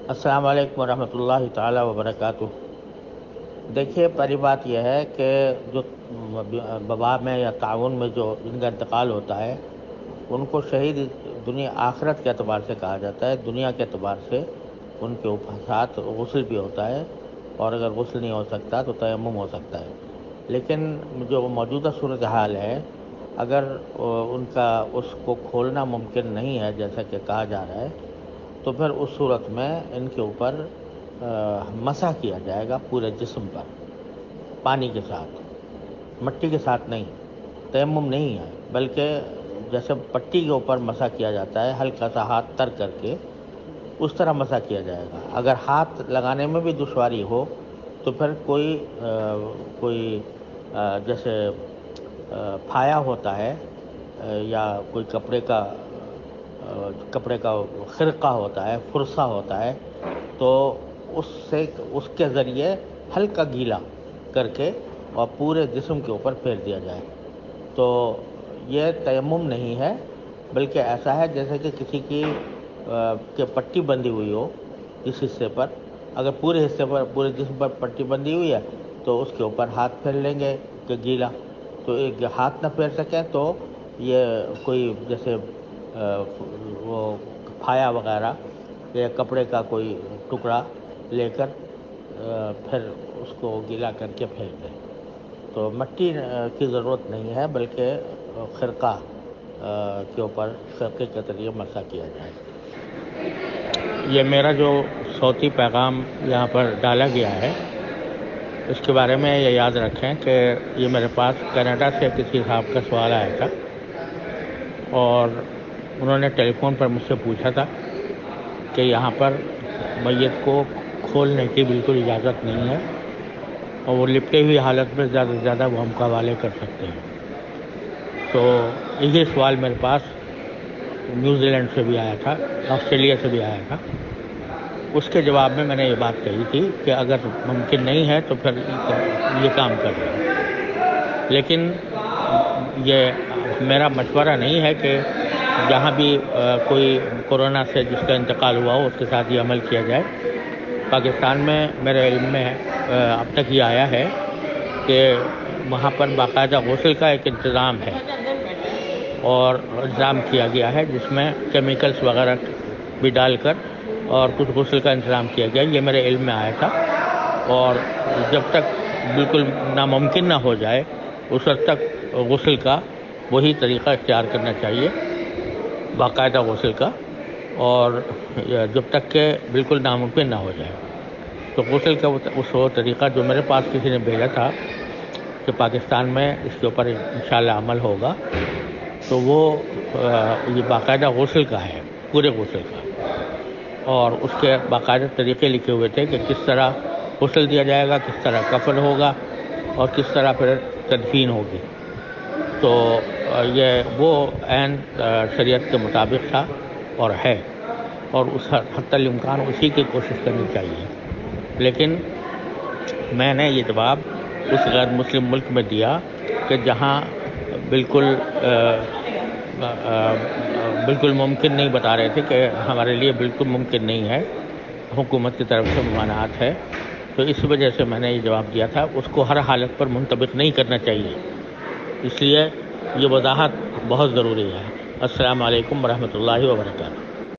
السلام علیکم ورحمۃ اللہ تعالی وبرکاتہ۔ دیکھیے، پہلی بات یہ ہے کہ جو وبا میں یا تعاون میں جو جن کا انتقال ہوتا ہے ان کو شہید دنیا آخرت کے اعتبار سے کہا جاتا ہے۔ دنیا کے اعتبار سے ان کے ساتھ غسل بھی ہوتا ہے، اور اگر غسل نہیں ہو سکتا تو تیمم ہو سکتا ہے۔ لیکن جو موجودہ صورتحال ہے، اگر ان کا اس کو کھولنا ممکن نہیں ہے جیسا کہ کہا جا رہا ہے، تو پھر اس صورت میں ان کے اوپر مسح کیا جائے گا پورے جسم پر، پانی کے ساتھ، مٹی کے ساتھ نہیں۔ تیمم نہیں ہے، بلکہ جیسے پٹی کے اوپر مسح کیا جاتا ہے ہلکا سا ہاتھ تر کر کے، اس طرح مسح کیا جائے گا۔ اگر ہاتھ لگانے میں بھی دشواری ہو تو پھر کوئی جیسے پھایا ہوتا ہے یا کوئی کپڑے کا خرقہ ہوتا ہے، فرصہ ہوتا ہے، تو اس کے ذریعے ہلکا گیلا کر کے اور پورے جسم کے اوپر پھیر دیا جائے۔ تو یہ تیمم نہیں ہے، بلکہ ایسا ہے جیسے کہ کسی کی پٹی بندھی ہوئی ہو اس حصے پر، اگر پورے حصے پر، پورے جسم پر پٹی بندھی ہوئی ہے تو اس کے اوپر ہاتھ پھیر لیں گے کہ گیلا، تو ایک ہاتھ نہ پھیر سکیں تو یہ کوئی جیسے وہ پھایا وغیرہ یا کپڑے کا کوئی ٹکڑا لے کر پھر اس کو گیلا کر کے پھینک دیں۔ تو مٹی کی ضرورت نہیں ہے، بلکہ خرقہ کے اوپر خرقے کے ذریعے مسح کیا جائے۔ یہ میرا جو صوتی پیغام یہاں پر ڈالا گیا ہے، اس کے بارے میں یہ یاد رکھیں کہ یہ میرے پاس کینیڈا سے کسی صاحب کا سوال آیا تھا، اور انہوں نے ٹیلی فون پر مجھ سے پوچھا تھا کہ یہاں پر میت کو کھولنے کی بالکل اجازت نہیں ہے، اور وہ لپٹے ہوئی حالت میں زیادہ سے زیادہ وہ ہم کا حوالے کر سکتے ہیں۔ تو یہی سوال میرے پاس نیوزی لینڈ سے بھی آیا تھا، آسٹریلیا سے بھی آیا تھا۔ اس کے جواب میں میں نے یہ بات کہی تھی کہ اگر ممکن نہیں ہے تو پھر یہ کام کر رہے ہیں، لیکن یہ میرا مشورہ نہیں ہے کہ جہاں بھی کوئی کورونا سے جس کا انتقال ہوا ہو اس کے ساتھ یہ عمل کیا جائے۔ پاکستان میں میرے علم میں اب تک یہ آیا ہے کہ وہاں پر باقاعدہ غسل کا ایک انتظام ہے، اور انتظام کیا گیا ہے جس میں کیمیکلز وغیرہ بھی ڈال کر اور کچھ غسل کا انتظام کیا گیا۔ یہ میرے علم میں آیا تھا، اور جب تک بالکل ناممکن نہ ہو جائے اس وقت تک غسل کا وہی طریقہ اختیار کرنا چاہیے، باقاعدہ غسل کا، اور جب تک کہ بالکل ناممکن نہ ہو جائے تو غسل کا وہ طریقہ جو میرے پاس کسی نے بھیجا تھا کہ پاکستان میں اس کے اوپر انشاءاللہ عمل ہوگا، تو وہ یہ باقاعدہ غسل کا ہے، پورے غسل کا، اور اس کے باقاعدہ طریقے لکھے ہوئے تھے کہ کس طرح غسل دیا جائے گا، کس طرح کفن ہوگا، اور کس طرح پھر تدفین ہوگی۔ تو یہ وہ عین شریعت کے مطابق تھا اور ہے، اور اس حتی الامکان اسی کی کوشش کرنی چاہیے۔ لیکن میں نے یہ جواب اس غیر مسلم ملک میں دیا کہ جہاں بالکل ممکن نہیں بتا رہے تھے کہ ہمارے لیے بالکل ممکن نہیں ہے، حکومت کی طرف سے ممانعات ہے، تو اس وجہ سے میں نے یہ جواب دیا تھا۔ اس کو ہر حالت پر منطبق نہیں کرنا چاہیے، اس لیے یہ وضاحت بہت ضروری ہے۔ السلام علیکم ورحمۃ اللہ وبرکاتہ۔